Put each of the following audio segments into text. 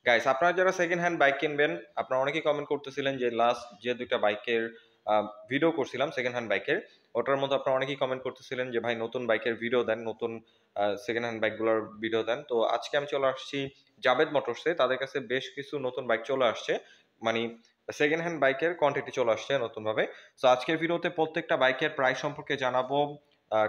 Guys, আপনারা যারা second hand bike কিনবেন, আপনারা অনেকেই কমেন্ট করতেছিলেন যে লাস্ট যে দুইটা বাইকের ভিডিও করছিলাম সেকেন্ড হ্যান্ড বাইকের, ওটার মধ্যে আপনারা অনেকেই কমেন্ট করতেছিলেন যে ভাই নতুন বাইকের ভিডিও দেন, নতুন সেকেন্ড হ্যান্ড বাইকগুলোর ভিডিও দেন। তো আজকে আমি চলে আসছি জাবেদ মোটরসে। তাদের কাছে বেশ কিছু নতুন বাইক চলে আসছে, মানে সেকেন্ড হ্যান্ড বাইকের কোয়ান্টিটি চলে আসছে নতুনভাবে। তো আজকের ভিডিওতে প্রত্যেকটা বাইকের প্রাইস সম্পর্কে জানাবো,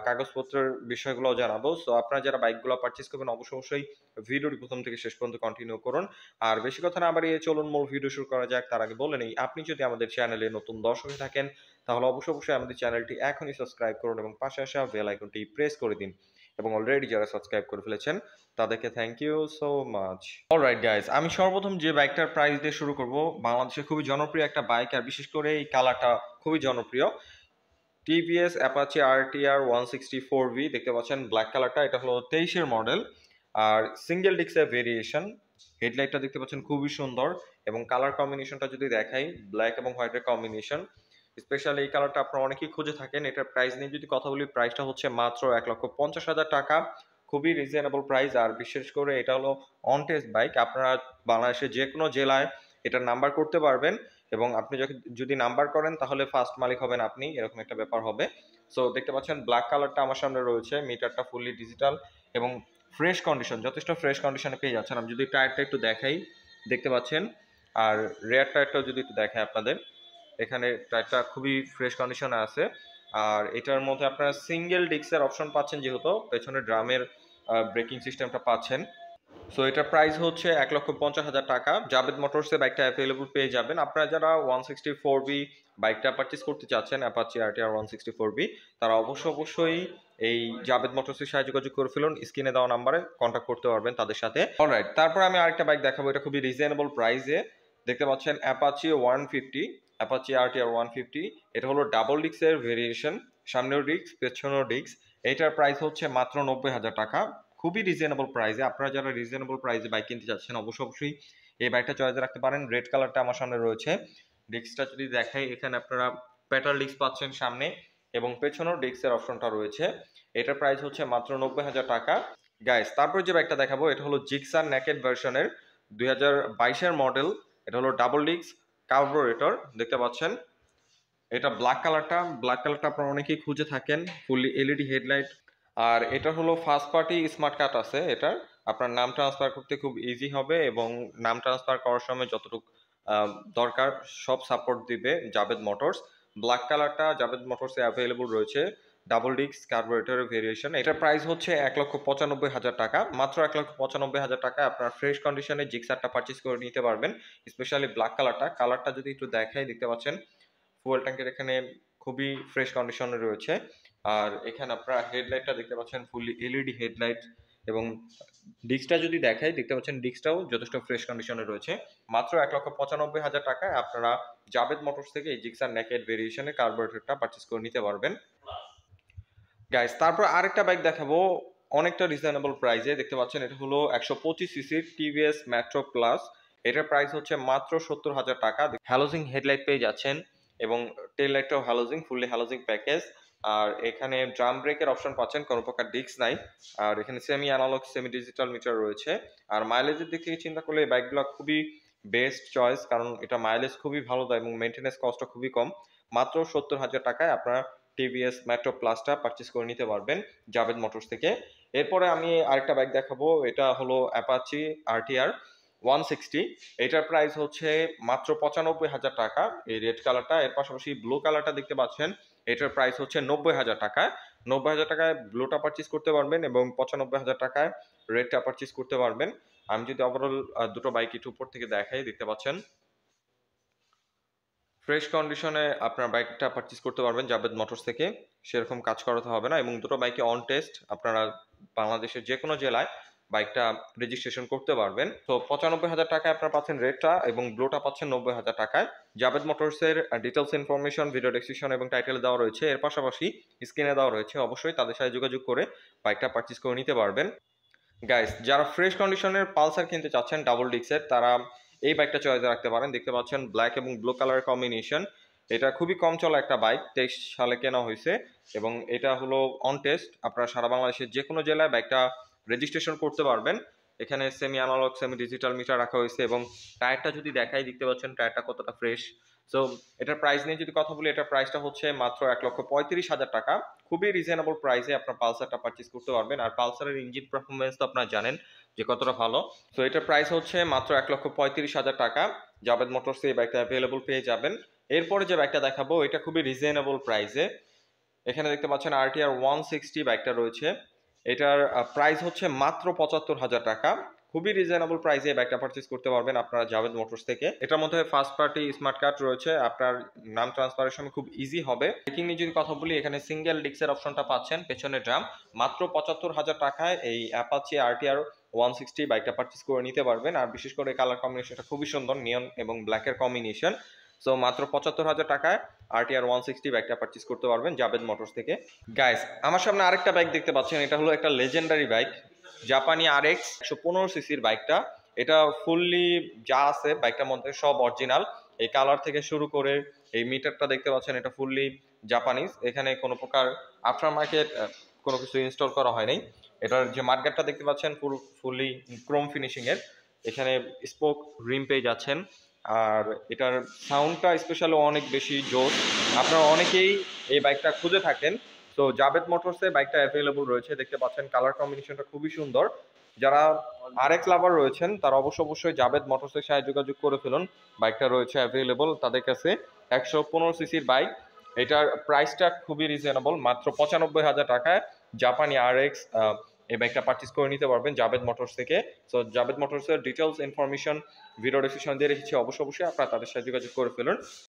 কাগজপত্রের বিষয়গুলো জানাবো। সো আপনারা যারা বাইকগুলো পারচেজ করবেন অবশ্যই ভিডিওটি প্রথম থেকে শেষ পর্যন্ত কন্টিনিউ করুন। আর বেশি কথা না বাড়িয়ে চলুন মূল ভিডিও শুরু করা যাক। তার আগে বলে নেই, আপনি যদি আমাদের চ্যানেলে নতুন দর্শক হয়ে থাকেন তাহলে অবশ্যই আমাদের চ্যানেলটি এখনই সাবস্ক্রাইব করুন এবং পাশে আসা বেল আইকনটি প্রেস করে দিন। এবং অলরেডি যারা সাবস্ক্রাইব করে ফেলেছেন তাদেরকে thank you so much. Alright guys, আমি সর্বপ্রথম যে বাইকটার প্রাইস দিয়ে শুরু করব, বাংলাদেশে খুবই জনপ্রিয় একটা বাইক, আর বিশেষ করে এই কালারটা খুবই জনপ্রিয়। টিভিএস অ্যাপাচি আরটিআর 164V দেখতে পাচ্ছেন, ব্ল্যাক কালারটা। এটা হলো 23-এর মডেল আর সিঙ্গেল ডিস্কের ভেরিয়েশন। হেডলাইটটা দেখতে পাচ্ছেন খুবই সুন্দর, এবং কালার কম্বিনেশনটা যদি দেখাই, ব্ল্যাক এবং হোয়াইটের কম্বিনেশন। স্পেশালি এই কালারটা আপনারা অনেকেই খুঁজে থাকেন। এটার প্রাইস নিয়ে যদি কথা বলি, প্রাইসটা হচ্ছে মাত্র 1,50,000 টাকা। খুবই রিজনেবল প্রাইস, আর বিশেষ করে এটা হলো অন টেস্ট বাইক। আপনারা বাংলাদেশের যে কোনো জেলায় এটার নাম্বার করতে পারবেন, এবং আপনি যদি নাম্বার করেন তাহলে ফার্স্ট মালিক হবেন আপনি, এরকম একটা ব্যাপার হবে। সো দেখতে পাচ্ছেন ব্ল্যাক কালারটা আমার সামনে রয়েছে, মিটারটা ফুললি ডিজিটাল এবং ফ্রেশ কন্ডিশন, যথেষ্ট ফ্রেশ কন্ডিশনে পেয়ে যাচ্ছেন। আমি যদি টায়ারটা একটু দেখাই, দেখতে পাচ্ছেন। আর রেয়ার টায়ারটাও যদি একটু দেখাই আপনাদের, এখানে টায়ারটা খুবই ফ্রেশ কন্ডিশনে আছে। আর এটার মধ্যে আপনারা সিঙ্গেল ডিস্কের অপশন পাচ্ছেন, যেহেতু পেছনে ড্রামের ব্রেকিং সিস্টেমটা পাচ্ছেন। সো এটার প্রাইস হচ্ছে 1,50,000 টাকা। জাবেদ মোটরসে বাইকটা অ্যাভেলেবল পেয়ে যাবেন। আপনারা যারা 164V বাইকটা পারচেস করতে চাচ্ছেন, অ্যাপাচি আরটিআর 164V, তারা অবশ্যই এই জাবেদ মোটরসের সাথে যোগাযোগ করে ফেলুন। স্ক্রিনে দেওয়া নাম্বারে কন্ট্যাক্ট করতে পারবেন তাদের সাথে। অলরাইট, তারপর আমি আরেকটা বাইক দেখাবো, এটা খুবই রিজনেবল প্রাইসে। দেখতে পাচ্ছেন অ্যাপাচি 150, অ্যাপাচি আরটিআর 150। এটা হলো ডাবল ডিস্কের ভেরিয়েশন, সামনেও ডিস্ক পেছনেও ডিস্ক। এটার প্রাইস হচ্ছে মাত্র 90,000 টাকা। খুবই রিজনেবল প্রাইসে। আপনারা যারা রিজনেবল প্রাইসে বাইক কিনতে যাচ্ছেন অবশ্যই এই বাইকটা চয়েসে রাখতে পারেন। রেড কালারটা আমার সামনে রয়েছে। ডিস্কটা যদি দেখাই, এখানে আপনারা পেটাল ডিস্ক পাচ্ছেন সামনে, এবং পেছনেও ডিস্কের অপশনটা রয়েছে। এটার প্রাইস হচ্ছে মাত্র 90,000 টাকা। গাইস, তারপর যে বাইকটা দেখাবো এটা হলো জিক্সার নেকেড ভার্সনের 2022-এর মডেল। এটা হলো ডাবল ডিস্ক কার্বোরেটর, দেখতে পাচ্ছেন। এটা ব্ল্যাক কালারটা আপনারা অনেকেই খুঁজে থাকেন, ফুললি এলইডি হেডলাইট। আর এটা হলো ফার্স্ট পার্টি স্মার্ট কার্ড আছে এটার। আপনার নাম ট্রান্সফার করতে খুব ইজি হবে, এবং নাম ট্রান্সফার করার সময় যতটুকু দরকার সব সাপোর্ট দিবে জাবেদ মোটরস। ব্ল্যাক কালারটা জাবেদ মোটরসে অ্যাভেলেবল রয়েছে, ডাবল ডিস্ক কার্বোরেটরের ভেরিয়েশন। এটার প্রাইস হচ্ছে 1,95,000 টাকা। মাত্র 1,95,000 টাকায় আপনার ফ্রেশ কন্ডিশনে জিক্সারটা পারচেস করে নিতে পারবেন। স্পেশালি ব্ল্যাক কালারটা যদি একটু দেখাই, দেখতে পাচ্ছেন ফুয়েল ট্যাঙ্কের এখানে খুবই ফ্রেশ কন্ডিশনে রয়েছে। আর এখানে আপনারা হেডলাইটটা দেখতে পাচ্ছেন, ফুললি এলইডি হেডলাইট, এবং ডিস্কটা যদি দেখাই, দেখতে পাচ্ছেন ডিস্কটাও যথেষ্ট ফ্রেশ কন্ডিশনে রয়েছে। মাত্র 1,95,000 টাকায় আপনারা জাবেদ মোটরস থেকে এই জিক্সার নেকেড ভেরিয়েশনের কার্বোরেটরটা পারচেস করে নিতে পারবেন। গাইস, তারপর আরেকটা বাইক দেখাবো অনেকটা রিজনেবল প্রাইসে। দেখতে পাচ্ছেন এটা হলো 125cc টিভিএস মেট্রো প্লাস। এটার প্রাইস হচ্ছে মাত্র 70,000 টাকা। হ্যালোজিং হেডলাইট পেয়ে যাচ্ছেন, এবং টেল লাইটটাও হ্যালোজিং, ফুললি হ্যালোজিং প্যাকেজ। আর এখানে ড্রাম ব্রেকের অপশন পাচ্ছেন, কোনো প্রকার ডিস্ক নাই। আর এখানে semi analogue semi digital meter রয়েছে। আর মাইলেজের দিক থেকে চিন্তা করলে এই বাইকগুলো খুবই বেস্ট চয়েস, কারণ এটা মাইলেজ খুবই ভালো দেয় এবং মেনটেন্যান্স কস্টটা খুবই কম। মাত্র 70,000 টাকায় আপনারা টিভিএস মেট্রো প্লাসটা পারচেস করে নিতে পারবেন জাবেদ মোটরস থেকে। এরপরে আমি আরেকটা বাইক দেখাবো, এটা হলো অ্যাপাচি আরটিআর 160। এটার প্রাইস হচ্ছে মাত্র 95,000 টাকা, এই রেড কালারটা। এর পাশাপাশি ব্লু কালারটা দেখতে পাচ্ছেন, এটার প্রাইস হচ্ছে 90,000 টাকা। 90,000 টাকায় ব্লুটা পারচেস করতে পারবেন, এবং 95,000 টাকায় রেডটা পারচেস করতে পারবেন। আমি যদি ওভারঅল দুটো বাইক একটু উপর থেকে দেখাই, দেখতে পাচ্ছেন ফ্রেশ কন্ডিশনে আপনার বাইকটা পারচেস করতে পারবেন জাবেদ মোটরস থেকে। সেরকম কাজ করাতে হবে না, এবং দুটো বাইকে অন টেস্ট আপনারা বাংলাদেশের যে কোনো জেলায় বাইকটা রেজিস্ট্রেশন করতে পারবেন। তো 95,000 টাকায় আপনারা পাচ্ছেন রেডটা, এবং ব্লুটা পাচ্ছেন 90,000 টাকায়। জাবেদ মোটরসের ডিটেলস ইনফরমেশন ভিডিও ডেসক্রিপশন এবং টাইটেলে দেওয়া রয়েছে, এর পাশাপাশি স্ক্রিনে দেওয়া রয়েছে। অবশ্যই তাদের সাথে যোগাযোগ করে বাইকটা পারচেস করে নিতে পারবেন। গাইস, যারা ফ্রেশ কন্ডিশনের পালসার কিনতে চাচ্ছেন ডাবল ডিক্সের, তারা এই বাইকটা চয়েসে রাখতে পারেন। দেখতে পাচ্ছেন ব্ল্যাক এবং ব্লু কালার কম্বিনেশন। এটা খুবই কম চলা একটা বাইক, 23 সালে কেনা হয়েছে, এবং এটা হলো অন টেস্ট। আপনারা সারা বাংলাদেশের যে কোনো জেলায় বাইকটা রেজিস্ট্রেশন করতে পারবেন। এখানে semi analogue semi digital meter রাখা হয়েছে এবং টায়ারটা যদি দেখাই দেখতে পাচ্ছেন টায়ারটা কতটা ফ্রেশ। সো এটার প্রাইস নিয়ে যদি কথা বলি, এটার প্রাইসটা হচ্ছে মাত্র 1,35,000 টাকা। খুবই রিজনেবল প্রাইসে আপনার পালসারটা পারচেজ করতে পারবেন। আর পালসারের ইঞ্জিন পারফরমেন্স তো আপনারা জানেন যে কতটা ভালো। সো এটার প্রাইস হচ্ছে মাত্র 1,35,000 টাকা। জাভেদ মোটরসে এই বাইকটা অ্যাভেলেবল পেয়ে যাবেন। এরপরে যে বাইকটা দেখাবো এটা খুবই রিজনেবল প্রাইসে। এখানে দেখতে পাচ্ছেন RTR 160 বাইকটা রয়েছে। এটার প্রাইস হচ্ছে মাত্র 75,000 টাকা। খুবই রিজনেবল প্রাইসে এই বাইকটা পারচেজ করতে পারবেন আপনারা জাভেদ মোটরস থেকে। এটার মধ্যে ফার্স্ট পার্টি স্মার্ট কার্ড রয়েছে, আপনার নাম ট্রান্সফারের সময় খুব ইজি হবে। ব্রেকিং নিয়ে যদি কথা বলি, এখানে সিঙ্গেল ডিস্কের অপশনটা পাচ্ছেন, পেছনে ড্রাম। মাত্র 75,000 টাকায় এই অ্যাপাচি RTR 160 বাইকটা পারচেজ করে নিতে পারবেন। আর বিশেষ করে কালার কম্বিনেশনটা খুবই সুন্দর, নিয়ন এবং ব্ল্যাকের কম্বিনেশন। সো মাত্র 75,000 টাকায় RTR 160 বাইকটা পারচেজ করতে পারবেন জাভেদ মোটরস থেকে। গাইস, আমার সামনে আরেকটা বাইক দেখতে পাচ্ছেন, এটা হলো একটা লেজেন্ডারি বাইক, জাপানি RX 115 সিসির বাইকটা। এটা ফুললি যা আছে বাইকটার মধ্যে সব অরিজিনাল। এই কালার থেকে শুরু করে এই মিটারটা দেখতে পাচ্ছেন, এটা ফুললি জাপানিজ। এখানে কোনো প্রকার আফটার মার্কেট কোনো কিছু ইনস্টল করা হয় নাই। এটার যে মার্কেটটা দেখতে পাচ্ছেন পুরো ফুললি ক্রোম ফিনিশিং এর। এখানে স্পোক রিম পেয়ে যাচ্ছেন। আর এটার সাউন্ডটা স্পেশালি অনেক বেশি জোর। আপনারা অনেকেই এই বাইকটা খুঁজে থাকেন। তো জাভেদ মোটরসে বাইকটা অ্যাভেলেবল রয়েছে, দেখতে পাচ্ছেন কালার কম্বিনেশনটা খুবই সুন্দর। যারা RX লাভার রয়েছেন তারা অবশ্যই জাভেদ মোটরসের সাথে যোগাযোগ করে ফেলুন। বাইকটা রয়েছে অ্যাভেলেবল তাদের কাছে। 115 সিসির বাইক। এটার প্রাইসটা খুবই রিজনেবল, মাত্র 95,000 টাকায় জাপানি RX এই বাইকটা পারচেজ করে নিতে পারবেন জাভেদ মোটরস থেকে। সো জাভেড মোটরসের ডিটেলস ইনফরমেশন ভিডিও ডেসক্রিপশন দিয়ে রেখেছি, অবশ্যই আপনারা তাদের সাথে যোগাযোগ করে ফেলুন।